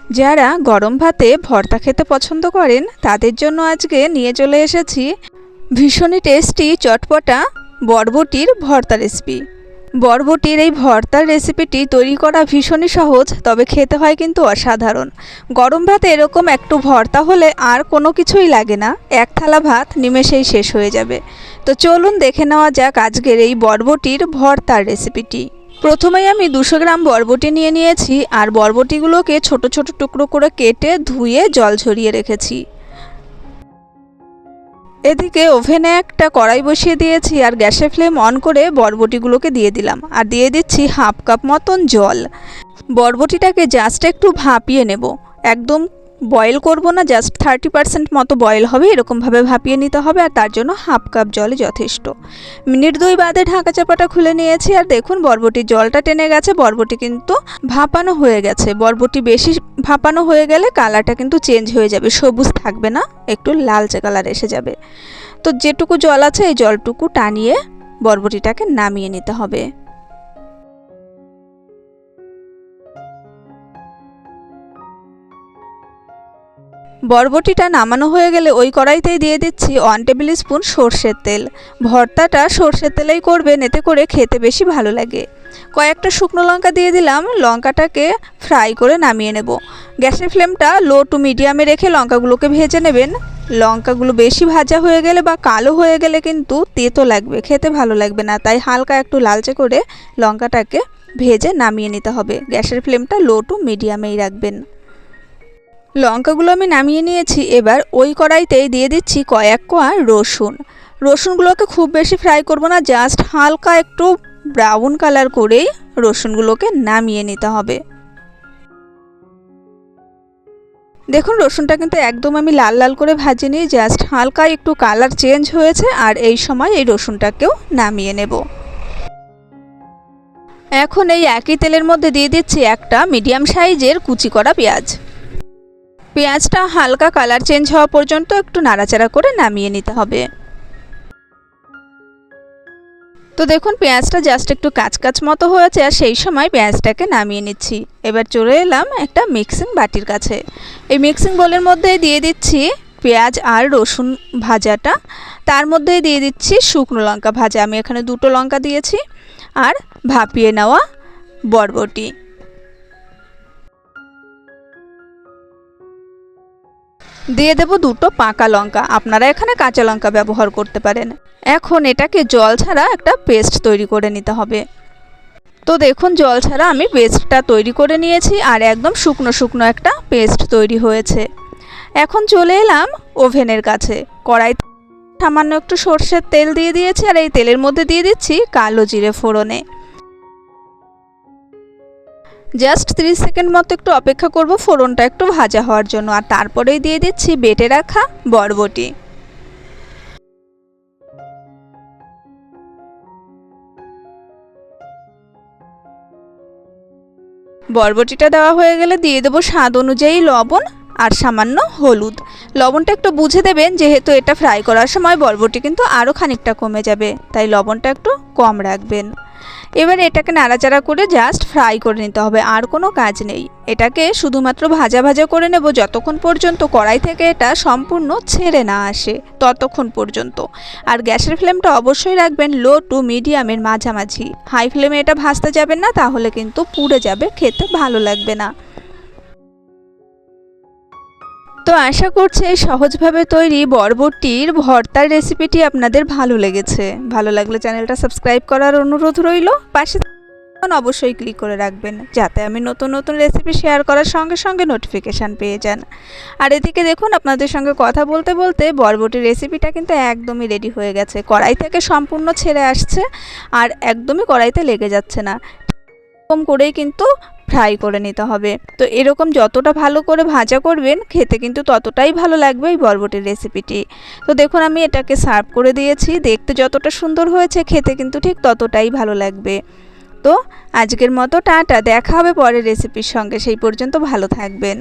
যারা গরম ভাতে ভর্তা খেতে পছন্দ করেন তাদের জন্য আজকে নিয়ে চলে এসেছি ভীষণই টেস্টি চটপটা বরবটির ভর্তা রেসিপি। বরবটির এই ভর্তার রেসিপিটি তৈরি করা ভীষণই সহজ, তবে খেতে হয় কিন্তু অসাধারণ। গরম ভাতে এরকম একটু ভর্তা হলে আর কোনো কিছুই লাগে না, এক থালা ভাত নিমেষেই শেষ হয়ে যাবে। তো চলুন দেখে নেওয়া যাক আজকের এই বরবটির ভর্তার রেসিপিটি। প্রথমেই আমি 200 গ্রাম বরবটি নিয়ে নিয়েছি, আর বরবটিগুলোকে ছোট ছোট টুকরো করে কেটে ধুয়ে জল ঝরিয়ে রেখেছি। এদিকে ওভেনে একটা কড়াই বসিয়ে দিয়েছি, আর গ্যাসের ফ্লেম অন করে বরবটিগুলোকে দিয়ে দিলাম, আর দিয়ে দিচ্ছি হাফ কাপ মতন জল। বরবটিটাকে জাস্ট একটু ভাপিয়ে নেব, একদম বয়েল করব না, জাস্ট 30% মতো বয়েল হবে, এরকমভাবে ভাপিয়ে নিতে হবে। আর তার জন্য হাফ কাপ জলে যথেষ্ট। মিনিট 2 বাদে ঢাকা চাপাটা খুলে নিয়েছি, আর দেখুন বরবটির জলটা টেনে গেছে, বরবটি কিন্তু ভাপানো হয়ে গেছে। বরবটি বেশি ভাপানো হয়ে গেলে কালারটা কিন্তু চেঞ্জ হয়ে যাবে, সবুজ থাকবে না, একটু লালচে কালার এসে যাবে। তো যেটুকু জল আছে এই জলটুকু টানিয়ে বরবটিটাকে নামিয়ে নিতে হবে। বরবটিটা নামানো হয়ে গেলে ওই কড়াইতেই দিয়ে দিচ্ছি 1 টেবিল স্পুন সর্ষের তেল। ভর্তাটা সর্ষের তেলেই করবেন, এতে করে খেতে বেশি ভালো লাগে। কয়েকটা শুকনো লঙ্কা দিয়ে দিলাম, লঙ্কাটাকে ফ্রাই করে নামিয়ে নেব। গ্যাসের ফ্লেমটা লো টু মিডিয়ামে রেখে লঙ্কাগুলোকে ভেজে নেবেন। লঙ্কাগুলো বেশি ভাজা হয়ে গেলে বা কালো হয়ে গেলে কিন্তু তেতো লাগবে, খেতে ভালো লাগবে না, তাই হালকা একটু লালচে করে লঙ্কাটাকে ভেজে নামিয়ে নিতে হবে। গ্যাসের ফ্লেমটা লো টু মিডিয়ামেই রাখবেন। লঙ্কাগুলো আমি নামিয়ে নিয়েছি। এবার ওই কড়াইতেই দিয়ে দিচ্ছি কয়েক কোয়া রসুন। রসুনগুলোকে খুব বেশি ফ্রাই করব না, জাস্ট হালকা একটু ব্রাউন কালার করেই রসুনগুলোকে নামিয়ে নিতে হবে। দেখুন রসুনটা কিন্তু একদম আমি লাল লাল করে ভাজিনি, জাস্ট হালকা একটু কালার চেঞ্জ হয়েছে। আর এই সময় এই রসুনটাকেও নামিয়ে নেব। এখন এই একই তেলের মধ্যে দিয়ে দিচ্ছি একটা মিডিয়াম সাইজের কুচি করা পেঁয়াজ। পেঁয়াজটা হালকা কালার চেঞ্জ হওয়া পর্যন্ত একটু নাড়াচাড়া করে নামিয়ে নিতে হবে। তো দেখুন পেঁয়াজটা জাস্ট একটু কাঁচকাচ মতো হয়েছে, আর সেই সময় পেঁয়াজটাকে নামিয়ে নিচ্ছি। এবার চলে এলাম একটা মিক্সিং বাটির কাছে। এই মিক্সিং বোলের মধ্যে দিয়ে দিচ্ছি পেঁয়াজ আর রসুন ভাজাটা, তার মধ্যে দিয়ে দিচ্ছি শুকনো লঙ্কা ভাজা, আমি এখানে 2টো লঙ্কা দিয়েছি, আর ভাপিয়ে নেওয়া বরবটি। দিয়ে দেব 2টো পাকা লঙ্কা, আপনারা এখানে কাঁচা লঙ্কা ব্যবহার করতে পারেন। এখন এটাকে জল ছাড়া একটা পেস্ট তৈরি করে নিতে হবে। তো দেখুন জল ছাড়া আমি পেস্টটা তৈরি করে নিয়েছি, আর একদম শুকনো শুকনো একটা পেস্ট তৈরি হয়েছে। এখন চলে এলাম ওভেনের কাছে। কড়াইতে সামান্য একটু সর্ষের তেল দিয়ে দিয়েছি, আর এই তেলের মধ্যে দিয়ে দিচ্ছি কালো জিরে ফোড়নে। জাস্ট 30 সেকেন্ড মতো একটু অপেক্ষা করব ফোড়নটা একটু ভাজা হওয়ার জন্য, আর তারপরেই দিয়ে দিচ্ছি বেটে রাখা বরবটি। বরবটিটা দেওয়া হয়ে গেলে দিয়ে দেবো স্বাদ অনুযায়ী লবণ আর সামান্য হলুদ। লবণটা একটু বুঝে দেবেন, যেহেতু এটা ফ্রাই করার সময় বরবটি কিন্তু আরও খানিকটা কমে যাবে, তাই লবণটা একটু কম রাখবেন। এবার এটাকে নাড়াচাড়া করে জাস্ট ফ্রাই করে নিতে হবে, আর কোনো কাজ নেই। এটাকে শুধুমাত্র ভাজা ভাজা করে নেব, যতক্ষণ পর্যন্ত কড়াই থেকে এটা সম্পূর্ণ ছেড়ে না আসে ততক্ষণ পর্যন্ত। আর গ্যাসের ফ্লেমটা অবশ্যই রাখবেন লো টু মিডিয়ামের মাঝামাঝি। হাই ফ্লেমে এটা ভাজতে যাবেন না, তাহলে কিন্তু পুড়ে যাবে, খেতে ভালো লাগবে না। তো আশা করছি এই সহজভাবে তৈরি বরবটির ভর্তার রেসিপিটি আপনাদের ভালো লেগেছে। ভালো লাগলে চ্যানেলটা সাবস্ক্রাইব করার অনুরোধ রইল। পাশে অবশ্যই ক্লিক করে রাখবেন, যাতে আমি নতুন নতুন রেসিপি শেয়ার করার সঙ্গে সঙ্গে নোটিফিকেশান পেয়ে যান। আর এদিকে দেখুন আপনাদের সঙ্গে কথা বলতে বলতে বরবটির রেসিপিটা কিন্তু একদমই রেডি হয়ে গেছে। কড়াই থেকে সম্পূর্ণ ছেড়ে আসছে, আর একদমই কড়াইতে লেগে যাচ্ছে না। এরকম করেই কিন্তু ফ্রাই করে নিতে হবে। তো এরকম যতটা ভালো করে ভাজা করবেন খেতে কিন্তু ততটাই ভালো লাগবে এই বরবটির রেসিপিটি। তো দেখুন আমি এটাকে সার্ভ করে দিয়েছি, দেখতে যতটা সুন্দর হয়েছে খেতে কিন্তু ঠিক ততটাই ভালো লাগবে। তো আজকের মতো টাটা, দেখা হবে পরের রেসিপির সঙ্গে, সেই পর্যন্ত ভালো থাকবেন।